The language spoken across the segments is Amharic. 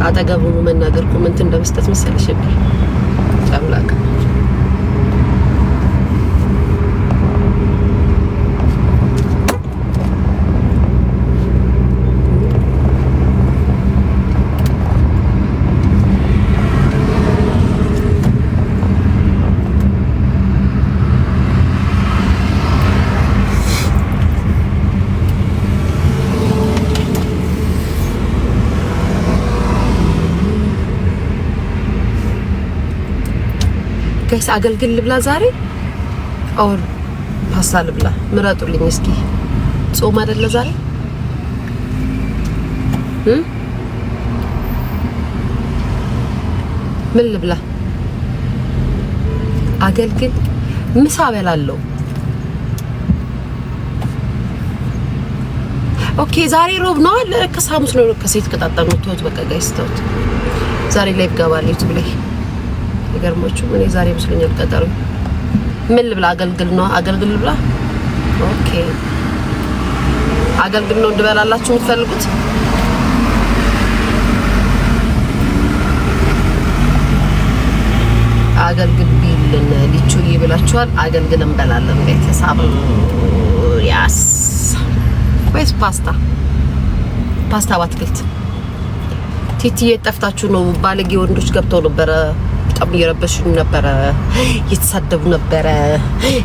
አጠገቡ መናገር ኮሜንት እንደመስጠት መሰለሽ እንዴ? ጫምላክ ጋይስ አገልግል ልብላ ዛሬ ኦር ፓስታ ልብላ? ምረጡልኝ እስኪ። ጾም አይደለ ዛሬ? ምን ልብላ? አገልግል ምሳ በላለሁ። ኦኬ ዛሬ ሮብ ነው አለ ከሳሙስ ነው ከሴት ከጣጣም ነው። በቃ ጋይስ ተውት። ዛሬ ላይ ይገባል ዩቲዩብ ላይ ይገርማችሁ። እኔ ዛሬ መስሎኛል ቀጠሩ። ምን ልብላ? አገልግል ነው። አገልግል ልብላ? ኦኬ አገልግል ነው እንድበላላችሁ የምትፈልጉት? አገልግል ቢልን ሊቹ ይብላችኋል። አገልግል እንበላለን ቤተሰብ። ያስ ወይስ ፓስታ? ፓስታ ባትክልት። ቲቲዬ ጠፍታችሁ ነው። ባለጌ ወንዶች ገብተው ነበር። በጣም እየረበሹኝ ነበረ፣ እየተሳደቡ ነበረ።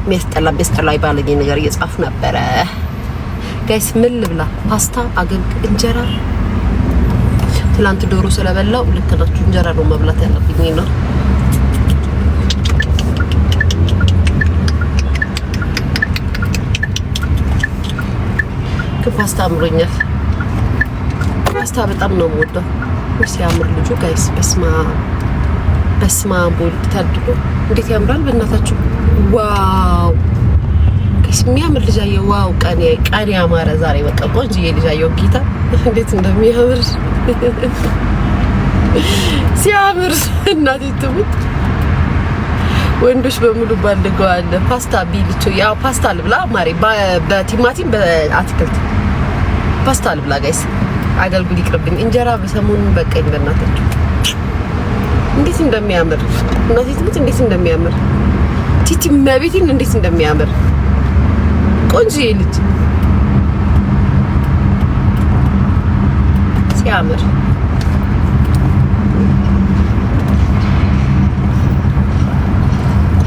ሚያስጠላ ባለጌ ነገር እየጻፉ ነበረ። ጋይስ ምን ልብላ? ፓስታ፣ አገልግል፣ እንጀራ። ትላንት ዶሮ ስለበላው ልክ ናችሁ። እንጀራ ነው መብላት ያለብኝ ነው። ፓስታ አምሮኛል። ፓስታ በጣም ነው የምወደው። ሲያምር ልጁ ጋይስ በስማ ቦል ታድሎ እንዴት ያምራል በእናታችሁ። ዋው ጋይስ የሚያምር ልጅ አየሁ። ዋው ቀኔ ያማረ ዛሬ በቃ ቆንጆዬ ልጅ አየሁ። ጌታ እንዴት እንደሚያምር ሲያምር እናቴ ትሙት። ወንዶች በሙሉ ባልገዋል። ፓስታ ቢልቾ ያው ፓስታ ልብላ ማሪ በቲማቲም በአትክልት ፓስታ ልብላ ጋይስ። አገልግል ይቅርብኝ። እንጀራ በሰሞኑን በቀኝ በእናታችሁ እንዴት እንደሚያምር እናቴ ትሙት። እንዴት እንደሚያምር ቲቲ መቤቴን እንዴት እንደሚያምር ቆንጆዬ ልጅ ሲያምር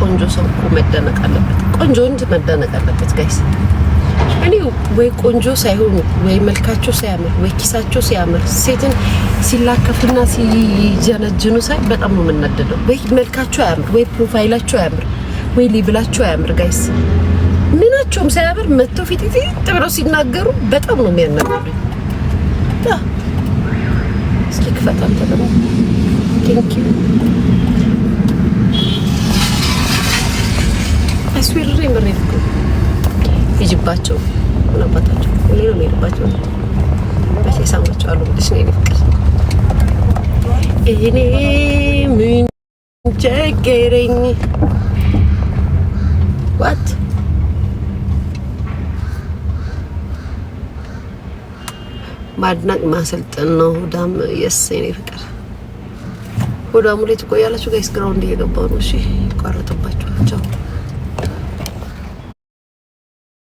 ቆንጆ ሰው እኮ መደነቅ አለበት። ቆንጆ ወንድ መደነቅ አለበት ጋይስ። እኔ ወይ ቆንጆ ሳይሆን ወይ መልካቸው ሲያምር ወይ ኪሳቸው ሲያምር ሴትን ሲላከፍና ሲጀነጅኑ ሳይ በጣም ነው የምናደደው። ወይ መልካቸው ያምር ወይ ፕሮፋይላቸው ያምር ወይ ሌብላቸው ያምር ጋይስ። ምናቸውም ሳያምር መጥተው ፊት ብለው ሲናገሩ በጣም ነው የሚያናግሩኝ። እስኪ ክፈት አንተ ደግሞ ቴንክ ዩ አስዊሬ ምሬልኩ ይጅባቸው ምናባታቸው ሁሌ ነው የሚሄድባቸው። በሴ ሳማቸው አሉ ብለሽ ነው ይልቀስ። እኔ ምን ቸገረኝ? ዋት ማድናቅ ማሰልጠን ነው። ዳም የኔ ፍቅር ወዳሙ ላይ ትቆያላችሁ ጋይስ። ግራውንድ እየገባው ነው። እሺ ይቋረጥባችሁ።